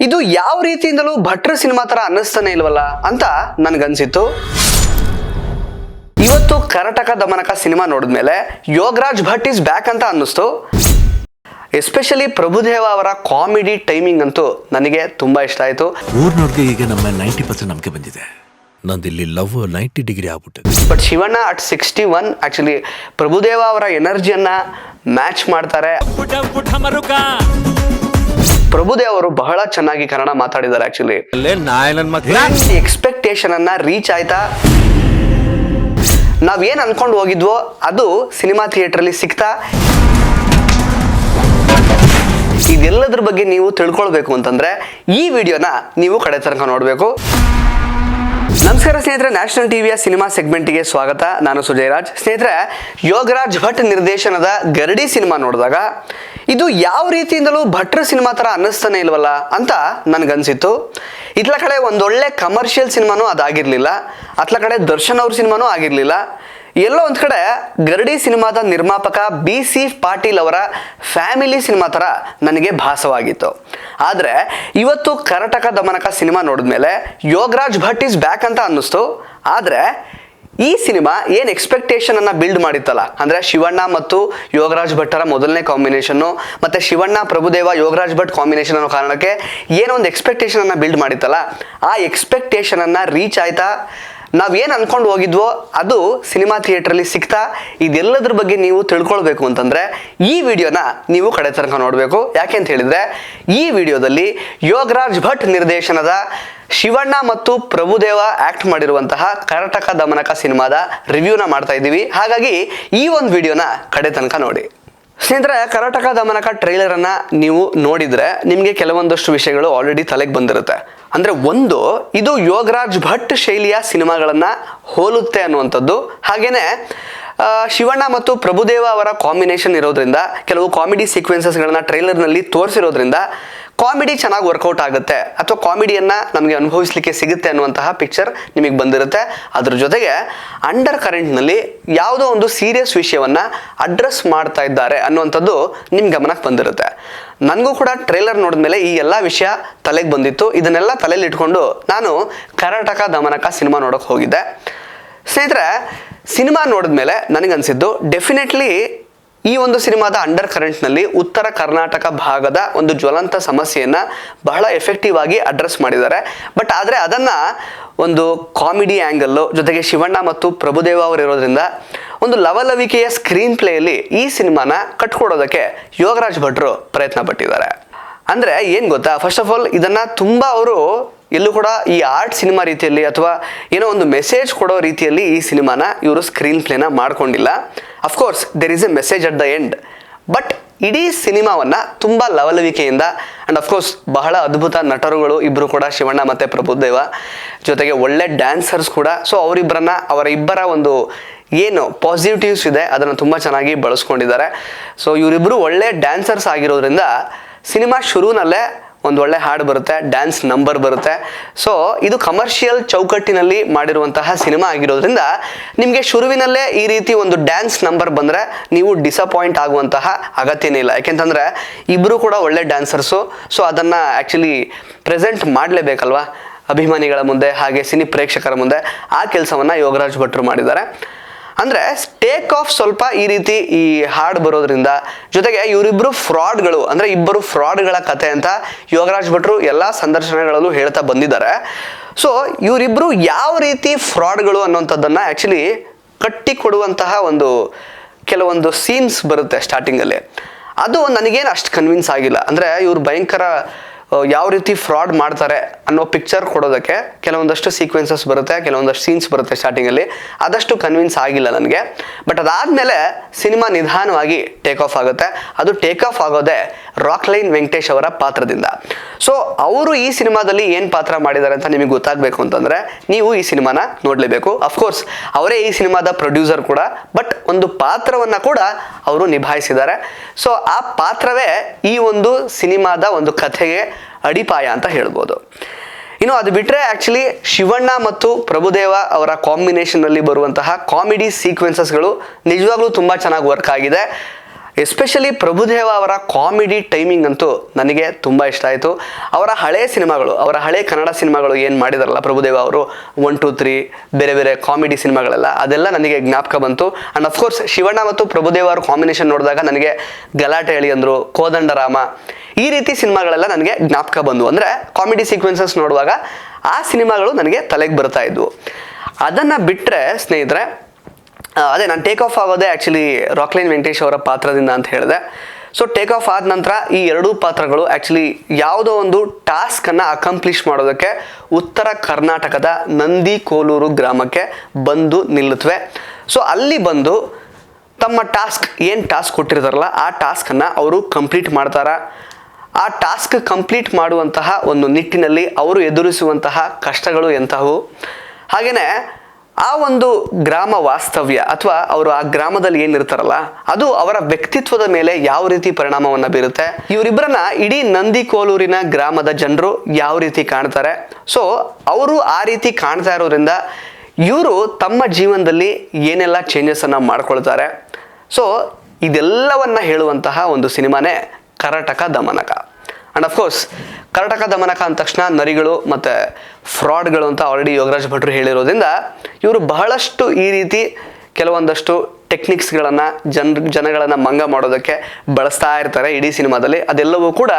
ಇದು ಯಾವ ರೀತಿಯಿಂದಲೂ ಭಟ್ರ ಸಿನಿಮಾ ತರ ಅನ್ನಿಸ್ತಾನೆ ಇಲ್ವಲ್ಲ ಅಂತ ನನ್ಗನ್ಸಿತ್ತು. ಇವತ್ತು ಕರಟಕ ದಮನಕ ಸಿನಿಮಾ ನೋಡಿದ್ಮೇಲೆ ಯೋಗರಾಜ್ ಭಟ್ ಇಸ್ ಬ್ಯಾಕ್ ಅಂತ ಅನ್ನಿಸ್ತು. ಎಸ್ಪೆಷಲಿ ಪ್ರಭುದೇವ ಅವರ ಕಾಮಿಡಿ ಟೈಮಿಂಗ್ ಅಂತೂ ನನಗೆ ತುಂಬಾ ಇಷ್ಟ ಆಯ್ತು. ಊರ್ನವ್ರಿಗೆ ಈಗ ನಮ್ಮ 90% ನಂಬಿಕೆ ಬಂದಿದೆ. ನಂದಿಲ್ಲಿ ಲವ್ 90 ಡಿಗ್ರಿ ಆಗ್ಬಿಟ್ಟಿದೆ. But Shivanna at 61 actually Prabhudeva ಅವರ ಎನರ್ಜಿಯನ್ನ ಮ್ಯಾಚ್ ಮಾಡ್ತಾರೆ. ಪ್ರಭುದೇವ್ ಅವರು ಬಹಳ ಚೆನ್ನಾಗಿ ಕನ್ನಡ ಮಾತಾಡಿದ್ದಾರೆ. ಆಕ್ಚುಲಿ ಎಕ್ಸ್ಪೆಕ್ಟೇಷನ್ ಅನ್ನ ರೀಚ್ ಆಯ್ತಾ? ನಾವೇನ್ ಅನ್ಕೊಂಡು ಹೋಗಿದ್ವೋ ಅದು ಸಿನಿಮಾ ಥಿಯೇಟರ್ ಅಲ್ಲಿ ಸಿಕ್ತಾ? ಇದೆಲ್ಲದ್ರ ಬಗ್ಗೆ ನೀವು ತಿಳ್ಕೊಳ್ಬೇಕು ಅಂತಂದ್ರೆ ಈ ವಿಡಿಯೋನ ನೀವು ಕಡೆ ತನಕ ನೋಡ್ಬೇಕು. ನಮಸ್ಕಾರ ಸ್ನೇಹಿತರೆ, ನ್ಯಾಷನಲ್ ಟಿವಿಯ ಸಿನಿಮಾ ಸೆಗ್ಮೆಂಟ್ಗೆ ಸ್ವಾಗತ. ನಾನು ಸುಜಯ್ ರಾಜ್. ಸ್ನೇಹಿತರೆ, ಯೋಗರಾಜ್ ಭಟ್ ನಿರ್ದೇಶನದ ಗರಡಿ ಸಿನಿಮಾ ನೋಡಿದಾಗ ಇದು ಯಾವ ರೀತಿಯಿಂದಲೂ ಭಟ್ರ ಸಿನಿಮಾ ತರ ಅನ್ನಿಸ್ತಾನೆ ಇಲ್ವಲ್ಲ ಅಂತ ನನ್ಗನ್ಸಿತ್ತು. ಇತ್ಲ ಕಡೆ ಒಂದೊಳ್ಳೆ ಕಮರ್ಷಿಯಲ್ ಸಿನಿಮಾನೂ ಅದಾಗಿರ್ಲಿಲ್ಲ, ಅತ್ಲ ಕಡೆ ದರ್ಶನ್ ಅವ್ರ ಸಿನಿಮಾನೂ ಆಗಿರ್ಲಿಲ್ಲ. ಎಲ್ಲೋ ಒಂದ್ ಕಡೆ ಗರಡಿ ಸಿನಿಮಾದ ನಿರ್ಮಾಪಕ BC ಪಾಟೀಲ್ ಅವರ ಫ್ಯಾಮಿಲಿ ಸಿನಿಮಾ ತರ ನನಗೆ ಭಾಸವಾಗಿತ್ತು. ಆದ್ರೆ ಇವತ್ತು ಕರಟಕ ದಮನಕ ಸಿನಿಮಾ ನೋಡಿದ್ಮೇಲೆ ಯೋಗರಾಜ್ ಭಟ್ ಇಸ್ ಬ್ಯಾಕ್ ಅಂತ ಅನ್ನಿಸ್ತು. ಆದ್ರೆ ಈ ಸಿನಿಮಾ ಏನ್ ಎಕ್ಸ್ಪೆಕ್ಟೇಷನ್ ಅನ್ನ ಬಿಲ್ಡ್ ಮಾಡಿತ್ತಲ್ಲ, ಅಂದ್ರೆ ಶಿವಣ್ಣ ಮತ್ತು ಯೋಗರಾಜ್ ಭಟ್ಟರ ಮೊದಲನೇ ಕಾಂಬಿನೇಷನ್, ಮತ್ತೆ ಶಿವಣ್ಣ ಪ್ರಭುದೇವ ಯೋಗರಾಜ್ ಭಟ್ ಕಾಂಬಿನೇಷನ್ ಅನ್ನೋ ಕಾರಣಕ್ಕೆ ಏನೋ ಒಂದು ಎಕ್ಸ್ಪೆಕ್ಟೇಷನ್ ಅನ್ನ ಬಿಲ್ಡ್ ಮಾಡಿತ್ತಲ್ಲ, ಆ ಎಕ್ಸ್ಪೆಕ್ಟೇಷನ್ ಅನ್ನ ರೀಚ್ ಆಯ್ತಾ? ನಾವೇನ್ ಅನ್ಕೊಂಡು ಹೋಗಿದ್ವೋ ಅದು ಸಿನಿಮಾ ಥಿಯೇಟರ್ ಅಲ್ಲಿ ಸಿಕ್ತಾ? ಇದೆಲ್ಲದ್ರ ಬಗ್ಗೆ ನೀವು ತಿಳ್ಕೊಳ್ಬೇಕು ಅಂತಂದ್ರೆ ಈ ವಿಡಿಯೋನ ನೀವು ಕಡೆ ತನಕ ನೋಡ್ಬೇಕು. ಯಾಕೆ ಅಂತ ಹೇಳಿದ್ರೆ ಈ ವಿಡಿಯೋದಲ್ಲಿ ಯೋಗರಾಜ್ ಭಟ್ ನಿರ್ದೇಶನದ ಶಿವಣ್ಣ ಮತ್ತು ಪ್ರಭುದೇವ ಆಕ್ಟ್ ಮಾಡಿರುವಂತಹ ಕರಟಕ ದಮನಕ ಸಿನಿಮಾದ ರಿವ್ಯೂನ ಮಾಡ್ತಾ ಇದ್ದೀವಿ. ಹಾಗಾಗಿ ಈ ಒಂದು ವಿಡಿಯೋನ ಕಡೆ ತನಕ ನೋಡಿ. ಸ್ನೇಹಿತರೆ, ಕರಟಕ ದಮನಕ ಟ್ರೈಲರ್ ಅನ್ನ ನೀವು ನೋಡಿದ್ರೆ ನಿಮಗೆ ಕೆಲವೊಂದಷ್ಟು ವಿಷಯಗಳು ಆಲ್ರೆಡಿ ತಲೆಗೆ ಬಂದಿರುತ್ತೆ. ಅಂದ್ರೆ ಒಂದು, ಇದು ಯೋಗರಾಜ್ ಭಟ್ ಶೈಲಿಯ ಸಿನಿಮಾಗಳನ್ನ ಹೋಲುತ್ತೆ ಅನ್ನುವಂಥದ್ದು. ಹಾಗೇನೆ ಶಿವಣ್ಣ ಮತ್ತು ಪ್ರಭುದೇವ ಅವರ ಕಾಂಬಿನೇಷನ್ ಇರೋದ್ರಿಂದ, ಕೆಲವು ಕಾಮಿಡಿ ಸೀಕ್ವೆನ್ಸಸ್ಗಳನ್ನ ಟ್ರೈಲರ್ನಲ್ಲಿ ತೋರಿಸಿರೋದ್ರಿಂದ ಕಾಮಿಡಿ ಚೆನ್ನಾಗಿ ವರ್ಕೌಟ್ ಆಗುತ್ತೆ ಅಥವಾ ಕಾಮಿಡಿಯನ್ನ ನಮಗೆ ಅನುಭವಿಸ್ಲಿಕ್ಕೆ ಸಿಗುತ್ತೆ ಅನ್ನುವಂತಹ ಪಿಕ್ಚರ್ ನಿಮಗೆ ಬಂದಿರುತ್ತೆ. ಅದ್ರ ಜೊತೆಗೆ ಅಂಡರ್ ಕರೆಂಟ್ನಲ್ಲಿ ಯಾವುದೋ ಒಂದು ಸೀರಿಯಸ್ ವಿಷಯವನ್ನ ಅಡ್ರೆಸ್ ಮಾಡ್ತಾ ಇದ್ದಾರೆ ಅನ್ನುವಂಥದ್ದು ನಿಮ್ ಗಮನಕ್ಕೆ ಬಂದಿರುತ್ತೆ. ನನಗೂ ಕೂಡ ಟ್ರೈಲರ್ ನೋಡಿದ್ಮೇಲೆ ಈ ಎಲ್ಲ ವಿಷಯ ತಲೆಗೆ ಬಂದಿತ್ತು. ಇದನ್ನೆಲ್ಲ ತಲೆಯಲ್ಲಿ ಇಟ್ಕೊಂಡು ನಾನು ಕರ್ನಾಟಕ ದಮನಕ ಸಿನಿಮಾ ನೋಡೋಕೆ ಹೋಗಿದ್ದೆ. ಸ್ನೇಹಿತರೆ, ಸಿನಿಮಾ ನೋಡಿದ್ಮೇಲೆ ನನಗನ್ಸಿದ್ದು ಡೆಫಿನೆಟ್ಲಿ ಈ ಒಂದು ಸಿನಿಮಾದ ಅಂಡರ್ ಕರೆಂಟ್ನಲ್ಲಿ ಉತ್ತರ ಕರ್ನಾಟಕ ಭಾಗದ ಒಂದು ಜ್ವಲಂತ ಸಮಸ್ಯೆಯನ್ನ ಬಹಳ ಎಫೆಕ್ಟಿವ್ ಆಗಿ ಅಡ್ರೆಸ್ ಮಾಡಿದ್ದಾರೆ. ಬಟ್ ಆದರೆ ಅದನ್ನ ಒಂದು ಕಾಮಿಡಿ ಆ್ಯಂಗಲ್ಲು ಜೊತೆಗೆ ಶಿವಣ್ಣ ಮತ್ತು ಪ್ರಭುದೇವ ಅವರು ಇರೋದ್ರಿಂದ ಒಂದು ಲವಲವಿಕೆಯ ಸ್ಕ್ರೀನ್ ಪ್ಲೇಯಲ್ಲಿ ಈ ಸಿನಿಮಾನ ಕಟ್ಕೊಡೋದಕ್ಕೆ ಯೋಗರಾಜ್ ಭಟ್ರು ಪ್ರಯತ್ನ ಪಟ್ಟಿದ್ದಾರೆ. ಅಂದರೆ ಏನು ಗೊತ್ತಾ, ಫಸ್ಟ್ ಆಫ್ ಆಲ್ ಇದನ್ನು ತುಂಬ ಅವರು ಎಲ್ಲೂ ಕೂಡ ಈ ಆರ್ಟ್ ಸಿನಿಮಾ ರೀತಿಯಲ್ಲಿ ಅಥವಾ ಏನೋ ಒಂದು ಮೆಸೇಜ್ ಕೊಡೋ ರೀತಿಯಲ್ಲಿ ಈ ಸಿನಿಮಾನ ಇವರು ಸ್ಕ್ರೀನ್ ಪ್ಲೇನ ಮಾಡ್ಕೊಂಡಿಲ್ಲ. Of course there is A message at the end, but ಇಡೀ ಸಿನಿಮಾವನ್ನು ತುಂಬ ಲವಲವಿಕೆಯಿಂದ ಆ್ಯಂಡ್ ಅಫ್ಕೋರ್ಸ್ ಬಹಳ ಅದ್ಭುತ ನಟರುಗಳು ಇಬ್ಬರು ಕೂಡ, ಶಿವಣ್ಣ ಮತ್ತು ಪ್ರಭುದೇವ, ಜೊತೆಗೆ ಒಳ್ಳೆ ಡ್ಯಾನ್ಸರ್ಸ್ ಕೂಡ. ಸೊ ಅವರ ಇಬ್ಬರ ಒಂದು ಏನು ಪಾಸಿಟಿವ್ಸ್ ಇದೆ ಅದನ್ನು ತುಂಬ ಚೆನ್ನಾಗಿ ಬಳಸ್ಕೊಂಡಿದ್ದಾರೆ. ಸೊ ಇವರಿಬ್ಬರು ಒಳ್ಳೆ ಡ್ಯಾನ್ಸರ್ಸ್ ಆಗಿರೋದ್ರಿಂದ ಸಿನಿಮಾ ಶುರುನಲ್ಲೇ ಒಂದು ಒಳ್ಳೆ ಹಾಡು ಬರುತ್ತೆ, ಡ್ಯಾನ್ಸ್ ನಂಬರ್ ಬರುತ್ತೆ. ಸೊ ಇದು ಕಮರ್ಷಿಯಲ್ ಚೌಕಟ್ಟಿನಲ್ಲಿ ಮಾಡಿರುವಂತಹ ಸಿನಿಮಾ ಆಗಿರೋದ್ರಿಂದ ನಿಮಗೆ ಶುರುವಿನಲ್ಲೇ ಈ ರೀತಿ ಒಂದು ಡ್ಯಾನ್ಸ್ ನಂಬರ್ ಬಂದರೆ ನೀವು ಡಿಸಪಾಯಿಂಟ್ ಆಗುವಂತಹ ಅಗತ್ಯನೇ ಇಲ್ಲ. ಯಾಕೆಂತಂದರೆ ಇಬ್ಬರು ಕೂಡ ಒಳ್ಳೆ ಡ್ಯಾನ್ಸರ್ಸು. ಸೊ ಅದನ್ನು ಆ್ಯಕ್ಚುಲಿ ಪ್ರೆಸೆಂಟ್ ಮಾಡಲೇಬೇಕಲ್ವಾ ಅಭಿಮಾನಿಗಳ ಮುಂದೆ, ಹಾಗೆ ಸಿನಿ ಪ್ರೇಕ್ಷಕರ ಮುಂದೆ. ಆ ಕೆಲಸವನ್ನು ಯೋಗರಾಜ್ ಭಟ್ರು ಮಾಡಿದ್ದಾರೆ. ಅಂದರೆ ಟೇಕ್ ಆಫ್ ಸ್ವಲ್ಪ ಈ ರೀತಿ ಈ ಹಾಡು ಬರೋದ್ರಿಂದ, ಜೊತೆಗೆ ಇವರಿಬ್ಬರು ಫ್ರಾಡ್ಗಳು, ಅಂದರೆ ಇಬ್ಬರು ಫ್ರಾಡ್ಗಳ ಕತೆ ಅಂತ ಯೋಗರಾಜ್ ಭಟ್ರು ಎಲ್ಲ ಸಂದರ್ಶನಗಳಲ್ಲೂ ಹೇಳ್ತಾ ಬಂದಿದ್ದಾರೆ. ಸೊ ಇವರಿಬ್ಬರು ಯಾವ ರೀತಿ ಫ್ರಾಡ್ಗಳು ಅನ್ನೋಂಥದ್ದನ್ನು ಆ್ಯಕ್ಚುಲಿ ಕಟ್ಟಿಕೊಡುವಂತಹ ಕೆಲವೊಂದು ಸೀನ್ಸ್ ಬರುತ್ತೆ ಸ್ಟಾರ್ಟಿಂಗಲ್ಲಿ. ಅದು ನನಗೇನು ಅಷ್ಟು ಕನ್ವಿನ್ಸ್ ಆಗಿಲ್ಲ. ಅಂದರೆ ಇವರು ಭಯಂಕರ ಯಾವ ರೀತಿ ಫ್ರಾಡ್ ಮಾಡ್ತಾರೆ ಅನ್ನೋ ಪಿಕ್ಚರ್ ಕೊಡೋದಕ್ಕೆ ಕೆಲವೊಂದಷ್ಟು ಸೀಕ್ವೆನ್ಸಸ್ ಬರುತ್ತೆ, ಕೆಲವೊಂದಷ್ಟು ಸೀನ್ಸ್ ಬರುತ್ತೆ ಸ್ಟಾರ್ಟಿಂಗಲ್ಲಿ. ಆದಷ್ಟು ಕನ್ವಿನ್ಸ್ ಆಗಿಲ್ಲ ನನಗೆ. ಬಟ್ ಅದಾದಮೇಲೆ ಸಿನಿಮಾ ನಿಧಾನವಾಗಿ ಟೇಕ್ ಆಫ್ ಆಗುತ್ತೆ. ಅದು ಟೇಕ್ ಆಫ್ ಆಗೋದೇ ರಾಕ್ಲೈನ್ ವೆಂಕಟೇಶ್ ಅವರ ಪಾತ್ರದಿಂದ. ಸೊ ಅವರು ಈ ಸಿನಿಮಾದಲ್ಲಿ ಏನು ಪಾತ್ರ ಮಾಡಿದ್ದಾರೆ ಅಂತ ನಿಮಗೆ ಗೊತ್ತಾಗಬೇಕು ಅಂತಂದರೆ ನೀವು ಈ ಸಿನಿಮಾನ ನೋಡಲೇಬೇಕು. ಅಫ್ಕೋರ್ಸ್ ಅವರೇ ಈ ಸಿನಿಮಾದ ಪ್ರೊಡ್ಯೂಸರ್ ಕೂಡ, ಬಟ್ ಒಂದು ಪಾತ್ರವನ್ನು ಕೂಡ ಅವರು ನಿಭಾಯಿಸಿದ್ದಾರೆ. ಸೊ ಆ ಪಾತ್ರವೇ ಈ ಒಂದು ಸಿನಿಮಾದ ಒಂದು ಕಥೆಗೆ ಅಡಿಪಾಯ ಅಂತ ಹೇಳ್ಬೋದು. ಇನ್ನು ಅದು ಬಿಟ್ಟರೆ ಆ್ಯಕ್ಚುಲಿ ಶಿವಣ್ಣ ಮತ್ತು ಪ್ರಭುದೇವ ಅವರ ಕಾಂಬಿನೇಷನ್ನಲ್ಲಿ ಬರುವಂತಹ ಕಾಮಿಡಿ ಸೀಕ್ವೆನ್ಸಸ್ಗಳು ನಿಜವಾಗ್ಲೂ ತುಂಬ ಚೆನ್ನಾಗಿ ವರ್ಕ್ ಆಗಿದೆ. ಎಸ್ಪೆಷಲಿ ಪ್ರಭುದೇವ ಅವರ ಕಾಮಿಡಿ ಟೈಮಿಂಗ್ ಅಂತೂ ನನಗೆ ತುಂಬ ಇಷ್ಟ ಆಯಿತು. ಅವರ ಹಳೆ ಸಿನಿಮಾಗಳು, ಅವರ ಹಳೆ ಕನ್ನಡ ಸಿನಿಮಾಗಳು ಏನು ಮಾಡಿದಾರಲ್ಲ ಪ್ರಭುದೇವ ಅವರು, 1, 2, 3 ಬೇರೆ ಬೇರೆ ಕಾಮಿಡಿ ಸಿನಿಮಾಗಳೆಲ್ಲ, ಅದೆಲ್ಲ ನನಗೆ ಜ್ಞಾಪಕ ಬಂತು. ಆ್ಯಂಡ್ ಅಫ್ಕೋರ್ಸ್ ಶಿವಣ್ಣ ಮತ್ತು ಪ್ರಭುದೇವ ಅವರ ಕಾಂಬಿನೇಷನ್ ನೋಡಿದಾಗ ನನಗೆ ಗಲಾಟೆ ಎಳಿಯಂದ್ರು, ಕೋದಂಡರಾಮ, ಈ ರೀತಿ ಸಿನಿಮಾಗಳೆಲ್ಲ ನನಗೆ ಜ್ಞಾಪಕ ಬಂದು. ಅಂದರೆ ಕಾಮಿಡಿ ಸೀಕ್ವೆನ್ಸಸ್ ನೋಡುವಾಗ ಆ ಸಿನಿಮಾಗಳು ನನಗೆ ತಲೆಗೆ ಬರ್ತಾ ಇದ್ವು. ಅದನ್ನು ಬಿಟ್ಟರೆ ಸ್ನೇಹಿತರೆ, ಅದೇ ನಾನು ಟೇಕ್ ಆಫ್ ಆಗೋದೇ ಆ್ಯಕ್ಚುಲಿ ರಾಕ್ಲೈನ್ ವೆಂಕಟೇಶ್ ಅವರ ಪಾತ್ರದಿಂದ ಅಂತ ಹೇಳಿದೆ. ಸೊ ಟೇಕ್ ಆಫ್ ಆದ ನಂತರ ಈ ಎರಡೂ ಪಾತ್ರಗಳು ಆ್ಯಕ್ಚುಲಿ ಯಾವುದೋ ಒಂದು ಟಾಸ್ಕನ್ನು ಅಕಂಪ್ಲಿಷ್ ಮಾಡೋದಕ್ಕೆ ಉತ್ತರ ಕರ್ನಾಟಕದ ನಂದಿಕೋಲೂರು ಗ್ರಾಮಕ್ಕೆ ಬಂದು ನಿಲ್ಲುತ್ತವೆ. ಸೊ ಅಲ್ಲಿ ಬಂದು ತಮ್ಮ ಏನು ಟಾಸ್ಕ್ ಕೊಟ್ಟಿರ್ತಾರಲ್ಲ ಆ ಟಾಸ್ಕನ್ನು ಅವರು ಕಂಪ್ಲೀಟ್ ಮಾಡ್ತಾರೆ. ಆ ಟಾಸ್ಕ್ ಕಂಪ್ಲೀಟ್ ಮಾಡುವಂತಹ ಒಂದು ನಿಟ್ಟಿನಲ್ಲಿ ಅವರು ಎದುರಿಸುವಂತಹ ಕಷ್ಟಗಳು ಎಂತಹವು, ಹಾಗೆಯೇ ಆ ಒಂದು ಗ್ರಾಮ ವಾಸ್ತವ್ಯ ಅಥವಾ ಅವರು ಆ ಗ್ರಾಮದಲ್ಲಿ ಏನಿರ್ತಾರಲ್ಲ ಅದು ಅವರ ವ್ಯಕ್ತಿತ್ವದ ಮೇಲೆ ಯಾವ ರೀತಿ ಪರಿಣಾಮವನ್ನು ಬೀರುತ್ತೆ, ಇವರಿಬ್ಬರನ್ನ ಇಡೀ ನಂದಿಕೋಲೂರಿನ ಗ್ರಾಮದ ಜನರು ಯಾವ ರೀತಿ ಕಾಣ್ತಾರೆ. ಸೊ ಅವರು ಆ ರೀತಿ ಕಾಣ್ತಾ ಇರೋದ್ರಿಂದ ಇವರು ತಮ್ಮ ಜೀವನದಲ್ಲಿ ಏನೆಲ್ಲ ಚೇಂಜಸನ್ನು ಮಾಡ್ಕೊಳ್ತಾರೆ. ಸೊ ಇದೆಲ್ಲವನ್ನು ಹೇಳುವಂತಹ ಒಂದು ಸಿನಿಮಾನೇ ಕರಟಕ ದಮನಕ. ಆ್ಯಂಡ್ ಅಫ್ಕೋರ್ಸ್ ಕರಟಕ ದಮನಕ ಅಂದ ತಕ್ಷಣ ನರಿಗಳು ಮತ್ತು ಫ್ರಾಡ್ಗಳು ಅಂತ ಆಲ್ರೆಡಿ ಯೋಗರಾಜ್ ಭಟ್ರು ಹೇಳಿರೋದ್ರಿಂದ ಇವರು ಬಹಳಷ್ಟು ಈ ರೀತಿ ಕೆಲವೊಂದಷ್ಟು ಟೆಕ್ನಿಕ್ಸ್ಗಳನ್ನು ಜನಗಳನ್ನು ಮಂಗ ಮಾಡೋದಕ್ಕೆ ಬಳಸ್ತಾ ಇರ್ತಾರೆ ಇಡೀ ಸಿನಿಮಾದಲ್ಲಿ. ಅದೆಲ್ಲವೂ ಕೂಡ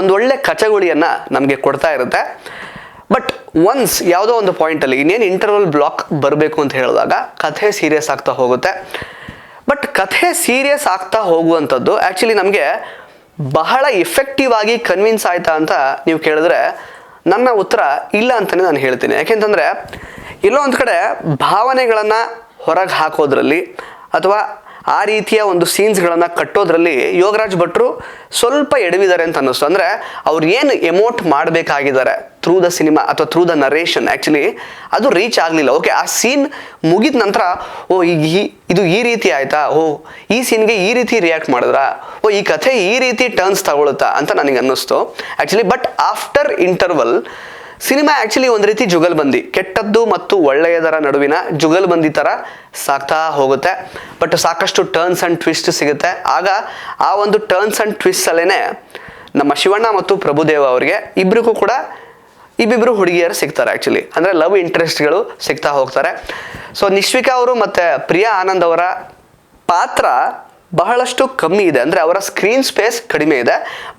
ಒಂದೊಳ್ಳೆ ಕಚಗುಳಿಯನ್ನು ನಮಗೆ ಕೊಡ್ತಾ ಇರುತ್ತೆ. ಬಟ್ ಒನ್ಸ್ ಯಾವುದೋ ಒಂದು ಪಾಯಿಂಟಲ್ಲಿ ಇನ್ನೇನು ಇಂಟರ್ವಲ್ ಬ್ಲಾಕ್ ಬರಬೇಕು ಅಂತ ಹೇಳಿದಾಗ ಕಥೆ ಸೀರಿಯಸ್ ಆಗ್ತಾ ಹೋಗುತ್ತೆ. ಬಟ್ ಕಥೆ ಸೀರಿಯಸ್ ಆಗ್ತಾ ಹೋಗುವಂಥದ್ದು ಆ್ಯಕ್ಚುಲಿ ನಮಗೆ ಬಹಳ ಎಫೆಕ್ಟಿವ್ ಆಗಿ ಕನ್ವಿನ್ಸ್ ಆಯ್ತಾ ಅಂತ ನೀವು ಕೇಳಿದ್ರೆ ನನ್ನ ಉತ್ತರ ಇಲ್ಲ ಅಂತಲೇ ನಾನು ಹೇಳ್ತೀನಿ. ಯಾಕೆಂತಂದರೆ ಎಲ್ಲೋ ಒಂದು ಕಡೆ ಭಾವನೆಗಳನ್ನು ಹೊರಗೆ ಹಾಕೋದ್ರಲ್ಲಿ ಅಥವಾ ಆ ರೀತಿಯ ಒಂದು ಸೀನ್ಸ್ಗಳನ್ನು ಕಟ್ಟೋದ್ರಲ್ಲಿ ಯೋಗರಾಜ್ ಭಟ್ರು ಸ್ವಲ್ಪ ಎಡವಿದ್ದಾರೆ ಅಂತ ಅನ್ನಿಸ್ತು. ಅಂದರೆ ಅವ್ರು ಏನು ಎಮೋಟ್ ಮಾಡಬೇಕಾಗಿದ್ದಾರೆ ಥ್ರೂ ದ ಸಿನಿಮಾ ಅಥವಾ ಥ್ರೂ ದ ನರೇಷನ್ ಆ್ಯಕ್ಚುಲಿ ಅದು ರೀಚ್ ಆಗಲಿಲ್ಲ. ಓಕೆ, ಆ ಸೀನ್ ಮುಗಿದ ನಂತರ ಇದು ಈ ರೀತಿ ಆಯಿತಾ, ಈ ಸೀನ್ಗೆ ಈ ರೀತಿ ರಿಯಾಕ್ಟ್ ಮಾಡಿದ್ರಾ, ಈ ಕಥೆ ಈ ರೀತಿ ಟರ್ನ್ಸ್ ತಗೊಳುತ್ತಾ ಅಂತ ನನಗೆ ಅನ್ನಿಸ್ತು actually. But after interval cinema actually ಒಂದು ರೀತಿ ಜುಗಲ್ಬಂದಿ, ಕೆಟ್ಟದ್ದು ಮತ್ತು ಒಳ್ಳೆಯದರ ನಡುವಿನ ಜುಗಲ್ಬಂದಿ ಥರ ಸಾಗ್ತಾ ಹೋಗುತ್ತೆ. ಬಟ್ ಸಾಕಷ್ಟು ಟರ್ನ್ಸ್ ಆ್ಯಂಡ್ ಟ್ವಿಸ್ಟ್ ಸಿಗುತ್ತೆ. ಆಗ ಆ ಒಂದು ಟರ್ನ್ಸ್ ಆ್ಯಂಡ್ ಟ್ವಿಸ್ಟಲ್ಲೇ ನಮ್ಮ ಶಿವಣ್ಣ ಮತ್ತು ಪ್ರಭುದೇವ ಅವರಿಗೆ ಇಬ್ಬರಿಗೂ ಕೂಡ ಇಬ್ಬಿಬ್ಬರು ಹುಡುಗಿಯರು ಸಿಗ್ತಾರೆ ಆ್ಯಕ್ಚುಲಿ. ಅಂದರೆ ಲವ್ ಇಂಟ್ರೆಸ್ಟ್ಗಳು ಸಿಗ್ತಾ ಹೋಗ್ತಾರೆ. ಸೊ ನಿಶ್ವಿಕಾ ಅವರು ಮತ್ತು ಪ್ರಿಯಾ ಆನಂದ್ ಅವರ ಪಾತ್ರ ಬಹಳಷ್ಟು ಕಮ್ಮಿ ಇದೆ, ಅಂದರೆ ಅವರ ಸ್ಕ್ರೀನ್ ಸ್ಪೇಸ್ ಕಡಿಮೆ ಇದೆ.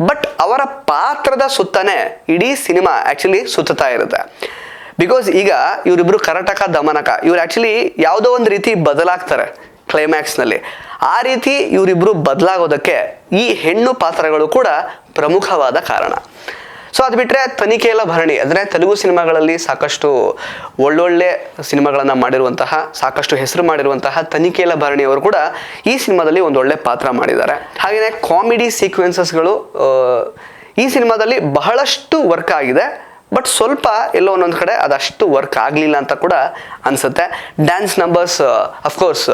ಬಟ್ ಅವರ ಪಾತ್ರದ ಸುತ್ತನೇ ಇಡೀ ಸಿನಿಮಾ ಆ್ಯಕ್ಚುಲಿ ಸುತ್ತಾ ಇರುತ್ತೆ. ಬಿಕಾಸ್ ಈಗ ಇವರಿಬ್ಬರು ಕರಟಕ ದಮನಕ ಇವ್ರು ಆ್ಯಕ್ಚುಲಿ ಯಾವುದೋ ಒಂದು ರೀತಿ ಬದಲಾಗ್ತಾರೆ ಕ್ಲೈಮ್ಯಾಕ್ಸ್ನಲ್ಲಿ. ಆ ರೀತಿ ಇವರಿಬ್ಬರು ಬದಲಾಗೋದಕ್ಕೆ ಈ ಹೆಣ್ಣು ಪಾತ್ರಗಳು ಕೂಡ ಪ್ರಮುಖವಾದ ಕಾರಣ. ಸೊ ಅದು ಬಿಟ್ಟರೆ ತನಿಖೆಯ ಭರಣಿ, ಅಂದರೆ ತೆಲುಗು ಸಿನಿಮಾಗಳಲ್ಲಿ ಸಾಕಷ್ಟು ಒಳ್ಳೊಳ್ಳೆ ಸಿನಿಮಾಗಳನ್ನು ಮಾಡಿರುವಂತಹ, ಸಾಕಷ್ಟು ಹೆಸರು ಮಾಡಿರುವಂತಹ ತನಿಖೆಯ ಭರಣಿಯವರು ಕೂಡ ಈ ಸಿನಿಮಾದಲ್ಲಿ ಒಂದು ಒಳ್ಳೆ ಪಾತ್ರ ಮಾಡಿದ್ದಾರೆ. ಹಾಗೆಯೇ ಕಾಮಿಡಿ ಸೀಕ್ವೆನ್ಸಸ್ಗಳು ಈ ಸಿನಿಮಾದಲ್ಲಿ ಬಹಳಷ್ಟು ವರ್ಕ್ ಆಗಿದೆ. ಬಟ್ ಸ್ವಲ್ಪ ಎಲ್ಲೋ ಒಂದೊಂದು ಕಡೆ ಅದಷ್ಟು ವರ್ಕ್ ಆಗಲಿಲ್ಲ ಅಂತ ಕೂಡ ಅನಿಸುತ್ತೆ. ಡ್ಯಾನ್ಸ್ ನಂಬರ್ಸ್ ಅಫ್ಕೋರ್ಸ್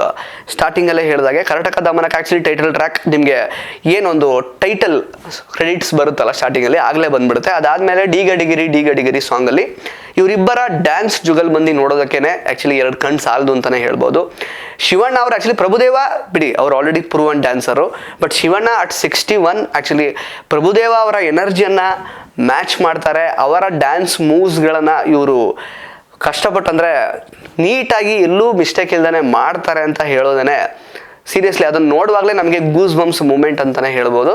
ಸ್ಟಾರ್ಟಿಂಗಲ್ಲೇ ಹೇಳಿದಾಗೆ ಕರ್ನಾಟಕ ದಮನಕ ಆ್ಯಕ್ಚುಲಿ ಟೈಟಲ್ ಟ್ರ್ಯಾಕ್ ನಿಮಗೆ ಏನೊಂದು ಟೈಟಲ್ ಕ್ರೆಡಿಟ್ಸ್ ಬರುತ್ತಲ್ಲ ಸ್ಟಾರ್ಟಿಂಗಲ್ಲಿ ಆಗಲೇ ಬಂದ್ಬಿಡುತ್ತೆ. ಅದಾದಮೇಲೆ ಡಿಗಡಿಗಿರಿ ಸಾಂಗಲ್ಲಿ ಇವರಿಬ್ಬರ ಡ್ಯಾನ್ಸ್ ಜುಗಲ್ಬಂದಿ ನೋಡೋದಕ್ಕೇನೆ ಆ್ಯಕ್ಚುಲಿ 2 ಕಣ್ಣು ಸಾಲದು ಅಂತಲೇ ಹೇಳ್ಬೋದು. ಶಿವಣ್ಣ ಅವರು ಆ್ಯಕ್ಚುಲಿ ಪ್ರಭುದೇವ ಬಿಡಿ ಅವ್ರು already proven dancer, but Shivanna at 61 actually Prabhudeva ಅವರ ಎನರ್ಜಿಯನ್ನು ಮ್ಯಾಚ್ ಮಾಡ್ತಾರೆ. ಅವರ ಡ್ಯಾನ್ಸ್ ಮೂವ್ಸ್ಗಳನ್ನು ಇವರು ಕಷ್ಟಪಟ್ಟು ಅಂದರೆ ನೀಟಾಗಿ ಎಲ್ಲೂ ಮಿಸ್ಟೇಕ್ ಇಲ್ದೇ ಮಾಡ್ತಾರೆ ಅಂತ ಹೇಳೋದೇ ಸೀರಿಯಸ್ಲಿ ಅದನ್ನು ನೋಡುವಾಗಲೇ ನಮಗೆ ಗೂಸ್ ಬಂಪ್ಸ್ ಮೂಮೆಂಟ್ ಅಂತಲೇ ಹೇಳ್ಬೋದು.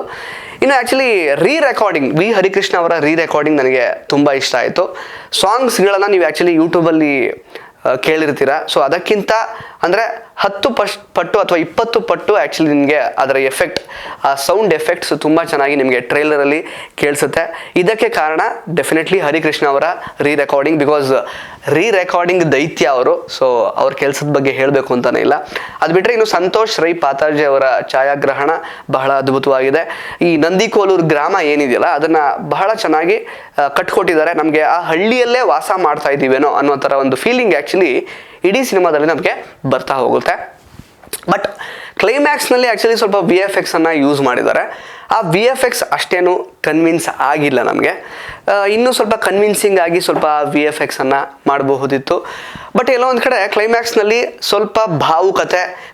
ಇನ್ನು ಆ್ಯಕ್ಚುಲಿ ರೆಕಾರ್ಡಿಂಗ್ ವಿ ಹರಿಕೃಷ್ಣ ಅವರ ರೆಕಾರ್ಡಿಂಗ್ ನನಗೆ ತುಂಬ ಇಷ್ಟ ಆಯಿತು. ಸಾಂಗ್ಸ್ಗಳನ್ನು ನೀವು ಆ್ಯಕ್ಚುಲಿ ಯೂಟ್ಯೂಬಲ್ಲಿ ಕೇಳಿರ್ತೀರ. ಸೊ ಅದಕ್ಕಿಂತ ಅಂದರೆ 10 ಪಟ್ಟು ಅಥವಾ 20 ಪಟ್ಟು ಆ್ಯಕ್ಚುಲಿ ನಿಮಗೆ ಅದರ ಎಫೆಕ್ಟ್, ಆ ಸೌಂಡ್ ಎಫೆಕ್ಟ್ಸ್ ತುಂಬ ಚೆನ್ನಾಗಿ ನಿಮಗೆ ಟ್ರೈಲರಲ್ಲಿ ಕೇಳಿಸುತ್ತೆ. ಇದಕ್ಕೆ ಕಾರಣ ಡೆಫಿನೆಟ್ಲಿ ಹರಿಕೃಷ್ಣ ಅವರ ರೆಕಾರ್ಡಿಂಗ್. ಬಿಕಾಸ್ ರೆಕಾರ್ಡಿಂಗ್ ದೈತ್ಯ ಅವರು. ಸೊ ಅವ್ರ ಕೆಲಸದ ಬಗ್ಗೆ ಹೇಳಬೇಕು ಅಂತಲೇ ಇಲ್ಲ. ಅದು ಬಿಟ್ಟರೆ ಇನ್ನು ಸಂತೋಷ್ ರೈ ಪಾತಾಜಿ ಅವರ ಛಾಯಾಗ್ರಹಣ ಬಹಳ ಅದ್ಭುತವಾಗಿದೆ. ಈ ನಂದಿಕೋಲೂರು ಗ್ರಾಮ ಏನಿದೆಯಲ್ಲ ಅದನ್ನು ಬಹಳ ಚೆನ್ನಾಗಿ ಕಟ್ಕೊಟ್ಟಿದ್ದಾರೆ. ನಮಗೆ ಆ ಹಳ್ಳಿಯಲ್ಲೇ ವಾಸ ಮಾಡ್ತಾ ಇದ್ದೀವೇನೋ ಅನ್ನೋ ಥರ ಒಂದು ಫೀಲಿಂಗ್ ಆ್ಯಕ್ಚುಲಿ ಇಡೀ ಸಿನಿಮಾದಲ್ಲಿ ನಮಗೆ ಬರ್ತಾ ಹೋಗುತ್ತೆ. ಬಟ್ ಕ್ಲೈಮ್ಯಾಕ್ಸ್ನಲ್ಲಿ ಆ್ಯಕ್ಚುಲಿ ಸ್ವಲ್ಪ VFX ಅನ್ನು ಯೂಸ್ ಮಾಡಿದ್ದಾರೆ. ಆ VFX ಅಷ್ಟೇನು ಕನ್ವಿನ್ಸ್ ಆಗಿಲ್ಲ ನಮಗೆ. ಇನ್ನೂ ಸ್ವಲ್ಪ ಕನ್ವಿನ್ಸಿಂಗ್ ಆಗಿ ಸ್ವಲ್ಪ VFX ಅನ್ನು ಮಾಡಬಹುದಿತ್ತು. ಬಟ್ ಎಲ್ಲೋ ಒಂದು ಕಡೆ ಕ್ಲೈಮ್ಯಾಕ್ಸ್ನಲ್ಲಿ ಸ್ವಲ್ಪ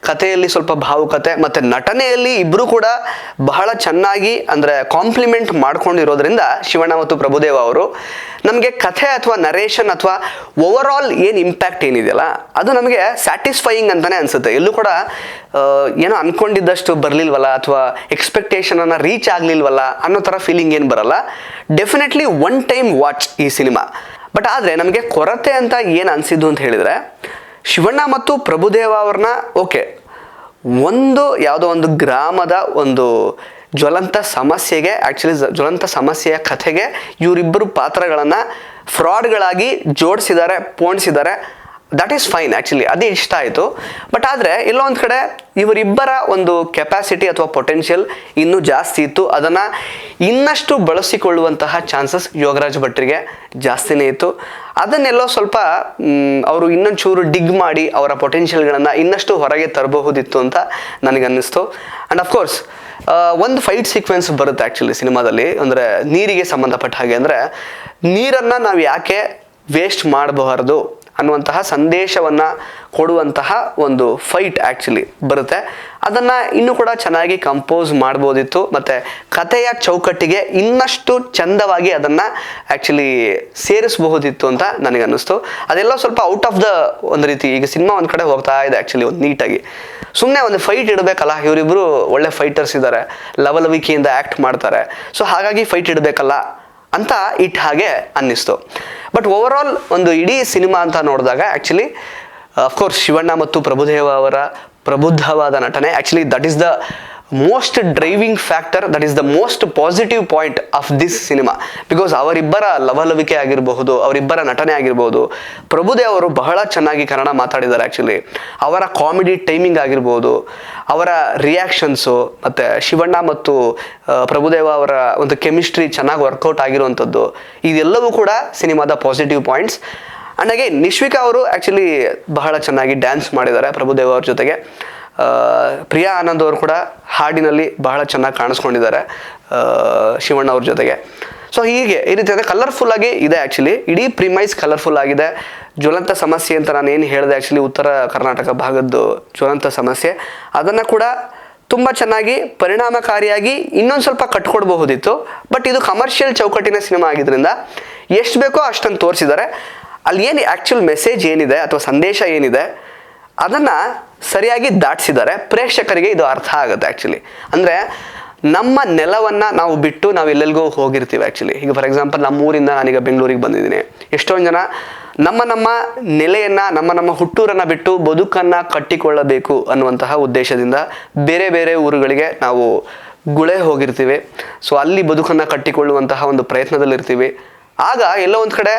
ಕಥೆಯಲ್ಲಿ ಸ್ವಲ್ಪ ಭಾವುಕತೆ ಮತ್ತು ನಟನೆಯಲ್ಲಿ ಇಬ್ಬರು ಕೂಡ ಬಹಳ ಚೆನ್ನಾಗಿ ಅಂದರೆ ಕಾಂಪ್ಲಿಮೆಂಟ್ ಮಾಡ್ಕೊಂಡಿರೋದ್ರಿಂದ ಶಿವಣ್ಣ ಮತ್ತು ಪ್ರಭುದೇವ ಅವರು ನಮಗೆ ಕಥೆ ಅಥವಾ ನರೇಷನ್ ಅಥವಾ ಓವರ್ ಆಲ್ ಏನು ಇಂಪ್ಯಾಕ್ಟ್ ಏನಿದೆಯಲ್ಲ ಅದು ನಮಗೆ ಸ್ಯಾಟಿಸ್ಫೈಯಿಂಗ್ ಅಂತಲೇ ಅನಿಸುತ್ತೆ. ಎಲ್ಲೂ ಕೂಡ ಏನೋ ಅಂದ್ಕೊಂಡಿದ್ದಷ್ಟು ಬರಲಿಲ್ವಲ್ಲ ಅಥವಾ ಎಕ್ಸ್ಪೆಕ್ಟೇಷನನ್ನು ರೀಚ್ ಆಗಲಿಲ್ವಲ್ಲ ಅನ್ನೋ ಥರ ಫೀಲಿಂಗ್ ಏನು ಬರಲ್ಲ. ಡೆಫಿನೆಟ್ಲಿ ಒನ್ ಟೈಮ್ ವಾಚ್ ಈ ಸಿನಿಮಾ. ಬಟ್ ಆದರೆ ನಮಗೆ ಕೊರತೆ ಅಂತ ಏನು ಅನಿಸಿದ್ದು ಅಂತ ಹೇಳಿದರೆ, ಶಿವಣ್ಣ ಮತ್ತು ಪ್ರಭುದೇವ ಅವ್ರನ್ನ ಓಕೆ ಯಾವುದೋ ಒಂದು ಗ್ರಾಮದ ಒಂದು ಜ್ವಲಂತ ಸಮಸ್ಯೆಗೆ ಜ್ವಲಂತ ಸಮಸ್ಯೆಯ ಕಥೆಗೆ ಇವರಿಬ್ಬರು ಪಾತ್ರಗಳನ್ನು ಫ್ರಾಡ್ಗಳಾಗಿ ಪೋಣಿಸಿದ್ದಾರೆ. ದಟ್ ಈಸ್ ಫೈನ್, ಆ್ಯಕ್ಚುಲಿ ಅದೇ ಇಷ್ಟ ಆಯಿತು. ಬಟ್ ಆದರೆ ಎಲ್ಲೋ ಒಂದು ಕಡೆ ಇವರಿಬ್ಬರ ಒಂದು ಕೆಪಾಸಿಟಿ ಅಥವಾ ಪೊಟೆನ್ಷಿಯಲ್ ಇನ್ನೂ ಜಾಸ್ತಿ ಇತ್ತು. ಅದನ್ನು ಇನ್ನಷ್ಟು ಬಳಸಿಕೊಳ್ಳುವಂತಹ ಚಾನ್ಸಸ್ ಯೋಗರಾಜ್ ಭಟ್ರಿಗೆ ಜಾಸ್ತಿನೇ ಇತ್ತು. ಅದನ್ನೆಲ್ಲೋ ಸ್ವಲ್ಪ ಅವರು ಇನ್ನೊಂಚೂರು ಡಿಗ್ ಮಾಡಿ ಅವರ ಪೊಟೆನ್ಷಿಯಲ್ಗಳನ್ನು ಇನ್ನಷ್ಟು ಹೊರಗೆ ತರಬಹುದಿತ್ತು ಅಂತ ನನಗನ್ನಿಸ್ತು. ಆ್ಯಂಡ್ ಅಫ್ಕೋರ್ಸ್ ಒಂದು ಫೈಟ್ ಸೀಕ್ವೆನ್ಸ್ ಬರುತ್ತೆ ಆ್ಯಕ್ಚುಲಿ ಸಿನಿಮಾದಲ್ಲಿ, ಅಂದರೆ ನೀರಿಗೆ ಸಂಬಂಧಪಟ್ಟ ಹಾಗೆ. ಅಂದರೆ ನೀರನ್ನು ನಾವು ಯಾಕೆ ವೇಸ್ಟ್ ಮಾಡಬಾರ್ದು ಅನ್ನುವಂತಹ ಸಂದೇಶವನ್ನು ಕೊಡುವಂತಹ ಒಂದು ಫೈಟ್ ಆ್ಯಕ್ಚುಲಿ ಬರುತ್ತೆ. ಅದನ್ನು ಇನ್ನೂ ಕೂಡ ಚೆನ್ನಾಗಿ ಕಂಪೋಸ್ ಮಾಡ್ಬೋದಿತ್ತು ಮತ್ತು ಕಥೆಯ ಚೌಕಟ್ಟಿಗೆ ಇನ್ನಷ್ಟು ಚಂದವಾಗಿ ಅದನ್ನು ಆ್ಯಕ್ಚುಲಿ ಸೇರಿಸಬಹುದಿತ್ತು ಅಂತ ನನಗನ್ನಿಸ್ತು. ಅದೆಲ್ಲ ಸ್ವಲ್ಪ ಔಟ್ ಆಫ್ ದ ಒಂದು ರೀತಿ ಈಗ ಸಿನಿಮಾ ಒಂದು ಕಡೆ ಹೋಗ್ತಾ ಇದೆ ಆ್ಯಕ್ಚುಲಿ ಒಂದು ನೀಟಾಗಿ. ಸುಮ್ಮನೆ ಒಂದು ಫೈಟ್ ಇಡಬೇಕಲ್ಲ, ಇವರಿಬ್ಬರು ಒಳ್ಳೆ ಫೈಟರ್ಸ್ ಇದ್ದಾರೆ, ಲವಲವಿಕೆಯಿಂದ ಆ್ಯಕ್ಟ್ ಮಾಡ್ತಾರೆ, ಸೊ ಹಾಗಾಗಿ ಫೈಟ್ ಇಡಬೇಕಲ್ಲ ಅಂತ ಹಾಗೆ ಅನ್ನಿಸ್ತು. ಬಟ್ ಓವರ್ ಆಲ್ ಒಂದು ಇಡೀ ಸಿನಿಮಾ ಅಂತ ನೋಡಿದಾಗ ಆ್ಯಕ್ಚುಲಿ ಅಫ್ಕೋರ್ಸ್ ಶಿವಣ್ಣ ಮತ್ತು ಪ್ರಭುದೇವ ಅವರ ಪ್ರಬುದ್ಧವಾದ ನಟನೆ actually that is the most driving factor, that is the most positive point of this cinema. Because ಅವರಿಬ್ಬರ ಲವಲವಿಕೆ ಆಗಿರಬಹುದು, ಅವರಿಬ್ಬರ ನಟನೆ ಆಗಿರ್ಬೋದು. ಪ್ರಭುದೇವ ಅವರು ಬಹಳ ಚೆನ್ನಾಗಿ ಕನ್ನಡ ಮಾತಾಡಿದ್ದಾರೆ ಆ್ಯಕ್ಚುಲಿ. ಅವರ ಕಾಮಿಡಿ ಟೈಮಿಂಗ್ ಆಗಿರ್ಬೋದು, ಅವರ ರಿಯಾಕ್ಷನ್ಸು ಮತ್ತು ಶಿವಣ್ಣ ಮತ್ತು ಪ್ರಭುದೇವ ಅವರ ಒಂದು ಕೆಮಿಸ್ಟ್ರಿ ಚೆನ್ನಾಗಿ ವರ್ಕೌಟ್ ಆಗಿರುವಂಥದ್ದು, ಇದೆಲ್ಲವೂ ಕೂಡ ಸಿನಿಮಾದ ಪಾಸಿಟಿವ್ ಪಾಯಿಂಟ್ಸ್. ಆ್ಯಂಡ್ ಹಾಗೆ ನಿಶ್ವಿಕಾ ಅವರು ಆ್ಯಕ್ಚುಲಿ ಬಹಳ ಚೆನ್ನಾಗಿ ಡ್ಯಾನ್ಸ್ ಮಾಡಿದ್ದಾರೆ ಪ್ರಭುದೇವ ಅವ್ರ ಜೊತೆಗೆ. ಪ್ರಿಯಾ ಆನಂದ್ ಅವರು ಕೂಡ ಹಾಡಿನಲ್ಲಿ ಬಹಳ ಚೆನ್ನಾಗಿ ಕಾಣಿಸ್ಕೊಂಡಿದ್ದಾರೆ ಶಿವಣ್ಣ ಅವ್ರ ಜೊತೆಗೆ. ಸೊ ಹೀಗೆ ಈ ರೀತಿ ಅಂದರೆ ಕಲರ್ಫುಲ್ಲಾಗಿ ಇದೆ ಆ್ಯಕ್ಚುಲಿ. ಇಡೀ ಪ್ರಿಮೈಸ್ ಕಲರ್ಫುಲ್ ಆಗಿದೆ. ಜ್ವಲಂತ ಸಮಸ್ಯೆ ಅಂತ ನಾನು ಏನು ಹೇಳಿದೆ ಆ್ಯಕ್ಚುಲಿ ಉತ್ತರ ಕರ್ನಾಟಕ ಭಾಗದ್ದು ಜ್ವಲಂತ ಸಮಸ್ಯೆ, ಅದನ್ನು ಕೂಡ ತುಂಬ ಚೆನ್ನಾಗಿ ಪರಿಣಾಮಕಾರಿಯಾಗಿ ಇನ್ನೊಂದು ಸ್ವಲ್ಪ ಕಟ್ಕೊಡ್ಬಹುದಿತ್ತು. ಬಟ್ ಇದು ಕಮರ್ಷಿಯಲ್ ಚೌಕಟ್ಟಿನ ಸಿನಿಮಾ ಆಗಿದ್ದರಿಂದ ಎಷ್ಟು ಬೇಕೋ ಅಷ್ಟನ್ನು ತೋರಿಸಿದ್ದಾರೆ. ಅಲ್ಲಿ ಏನು ಆ್ಯಕ್ಚುಲ್ ಮೆಸೇಜ್ ಏನಿದೆ ಅಥವಾ ಸಂದೇಶ ಏನಿದೆ ಅದನ್ನು ಸರಿಯಾಗಿ ದಾಟಿಸಿದ್ದಾರೆ. ಪ್ರೇಕ್ಷಕರಿಗೆ ಇದು ಅರ್ಥ ಆಗುತ್ತೆ ಆ್ಯಕ್ಚುಲಿ. ಅಂದರೆ ನಮ್ಮ ನೆಲವನ್ನು ನಾವು ಬಿಟ್ಟು ನಾವು ಎಲ್ಲೆಲ್ಗೋ ಹೋಗಿರ್ತೀವಿ ಆ್ಯಕ್ಚುಲಿ. ಈಗ ಫಾರ್ ಎಕ್ಸಾಂಪಲ್ ನಮ್ಮೂರಿಂದ ನಾನೀಗ ಬೆಂಗಳೂರಿಗೆ ಬಂದಿದ್ದೀನಿ. ಎಷ್ಟೊಂದು ಜನ ನಮ್ಮ ನೆಲೆಯನ್ನು ನಮ್ಮ ಹುಟ್ಟೂರನ್ನು ಬಿಟ್ಟು ಬದುಕನ್ನು ಕಟ್ಟಿಕೊಳ್ಳಬೇಕು ಅನ್ನುವಂತಹ ಉದ್ದೇಶದಿಂದ ಬೇರೆ ಬೇರೆ ಊರುಗಳಿಗೆ ನಾವು ಗುಳೆ ಹೋಗಿರ್ತೀವಿ. ಸೊ ಅಲ್ಲಿ ಬದುಕನ್ನು ಕಟ್ಟಿಕೊಳ್ಳುವಂತಹ ಒಂದು ಪ್ರಯತ್ನದಲ್ಲಿರ್ತೀವಿ. ಆಗ ಎಲ್ಲೋ ಒಂದು ಕಡೆ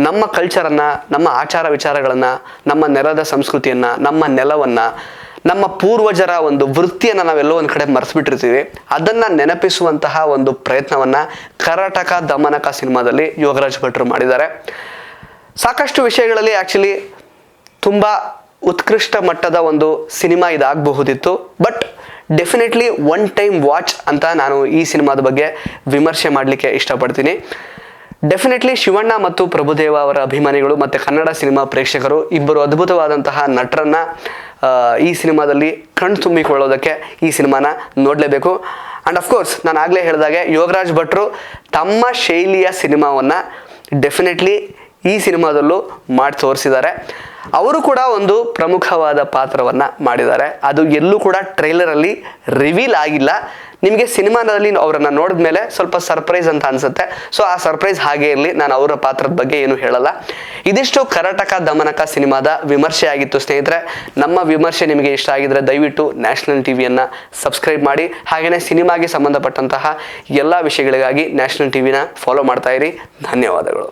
ನಮ್ಮ ಕಲ್ಚರನ್ನು, ನಮ್ಮ ಆಚಾರ ವಿಚಾರಗಳನ್ನು, ನಮ್ಮ ನೆಲದ ಸಂಸ್ಕೃತಿಯನ್ನು, ನಮ್ಮ ನೆಲವನ್ನು, ನಮ್ಮ ಪೂರ್ವಜರ ಒಂದು ವೃತ್ತಿಯನ್ನು ನಾವೆಲ್ಲೋ ಒಂದು ಕಡೆ ಮರೆತುಬಿಟ್ಟಿರ್ತೀವಿ. ಅದನ್ನು ನೆನಪಿಸುವಂತಹ ಒಂದು ಪ್ರಯತ್ನವನ್ನು ಕರ್ನಾಟಕ ದಮನಕ ಸಿನಿಮಾದಲ್ಲಿ ಯೋಗರಾಜ್ ಭಟ್ರು ಮಾಡಿದ್ದಾರೆ. ಸಾಕಷ್ಟು ವಿಷಯಗಳಲ್ಲಿ ಆ್ಯಕ್ಚುಲಿ ತುಂಬ ಉತ್ಕೃಷ್ಟ ಮಟ್ಟದ ಒಂದು ಸಿನಿಮಾ ಇದಾಗಬಹುದಿತ್ತು. But definitely one time watch ಅಂತ ನಾನು ಈ ಸಿನಿಮಾದ ಬಗ್ಗೆ ವಿಮರ್ಶೆ ಮಾಡಲಿಕ್ಕೆ ಇಷ್ಟಪಡ್ತೀನಿ. ಡೆಫಿನೆಟ್ಲಿ ಶಿವಣ್ಣ ಮತ್ತು ಪ್ರಭುದೇವ ಅವರ ಅಭಿಮಾನಿಗಳು ಮತ್ತು ಕನ್ನಡ ಸಿನಿಮಾ ಪ್ರೇಕ್ಷಕರು ಇಬ್ಬರು ಅದ್ಭುತವಾದಂತಹ ನಟರನ್ನು ಈ ಸಿನಿಮಾದಲ್ಲಿ ಕಣ್ಣು ತುಂಬಿಕೊಳ್ಳೋದಕ್ಕೆ ಈ ಸಿನಿಮಾನ ನೋಡಲೇಬೇಕು. ಆ್ಯಂಡ್ ಅಫ್ಕೋರ್ಸ್ ನಾನು ಆಗಲೇ ಹೇಳಿದಾಗೆ ಯೋಗರಾಜ್ ಭಟ್ರು ತಮ್ಮ ಶೈಲಿಯ ಸಿನಿಮಾವನ್ನು ಡೆಫಿನೆಟ್ಲಿ ಈ ಸಿನಿಮಾದಲ್ಲೂ ಮಾಡಿ ತೋರಿಸಿದ್ದಾರೆ. ಅವರು ಕೂಡ ಒಂದು ಪ್ರಮುಖವಾದ ಪಾತ್ರವನ್ನು ಮಾಡಿದ್ದಾರೆ. ಅದು ಎಲ್ಲೂ ಕೂಡ ಟ್ರೈಲರಲ್ಲಿ ರಿವೀಲ್ ಆಗಿಲ್ಲ. ನಿಮಗೆ ಸಿನಿಮಾದಲ್ಲಿ ಅವರನ್ನು ನೋಡಿದ ಮೇಲೆ ಸ್ವಲ್ಪ ಸರ್ಪ್ರೈಸ್ ಅಂತ ಅನಿಸುತ್ತೆ. ಸೊ ಆ ಸರ್ಪ್ರೈಸ್ ಹಾಗೆ ಇರಲಿ, ನಾನು ಅವರ ಪಾತ್ರದ ಬಗ್ಗೆ ಏನು ಹೇಳಲ್ಲ. ಇದಿಷ್ಟು ಕರ್ನಾಟಕ ದಮನಕ ಸಿನಿಮಾದ ವಿಮರ್ಶೆ ಆಗಿತ್ತು ಸ್ನೇಹಿತರೆ. ನಮ್ಮ ವಿಮರ್ಶೆ ನಿಮಗೆ ಇಷ್ಟ ಆಗಿದ್ರೆ ದಯವಿಟ್ಟು ನ್ಯಾಷನಲ್ ಟಿವಿಯನ್ನು ಸಬ್ಸ್ಕ್ರೈಬ್ ಮಾಡಿ. ಹಾಗೆಯೇ ಸಿನಿಮಾಗೆ ಸಂಬಂಧಪಟ್ಟಂತಹ ಎಲ್ಲ ವಿಷಯಗಳಿಗಾಗಿ ನ್ಯಾಷನಲ್ ಟಿವಿನ ಫಾಲೋ ಮಾಡ್ತಾ ಇರಿ. ಧನ್ಯವಾದಗಳು.